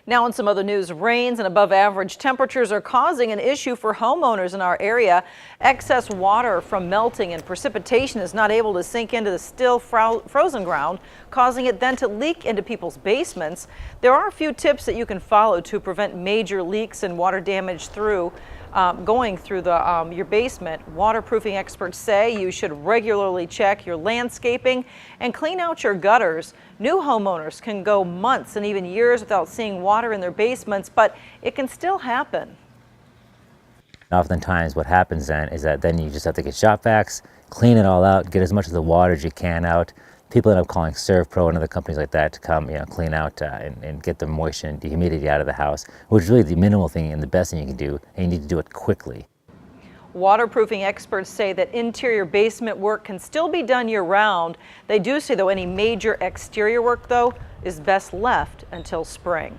Now in some other news, rains and above average temperatures are causing an issue for homeowners in our area. Excess water from melting and precipitation is not able to sink into the still frozen ground, causing it then to leak into people's basements. There are a few tips that you can follow to prevent major leaks and water damage going through your basement. Waterproofing experts say you should regularly check your landscaping and clean out your gutters. New homeowners can go months and even years without seeing water in their basements, but it can still happen. Oftentimes what happens then is that then you just have to get shop vacs, clean it all out, get as much of the water as you can out. People end up calling ServPro and other companies like that to come, clean out and get the moisture and the humidity out of the house, which is really the minimal thing and the best thing you can do, and you need to do it quickly. Waterproofing experts say that interior basement work can still be done year-round. They do say, though, any major exterior work, though, is best left until spring.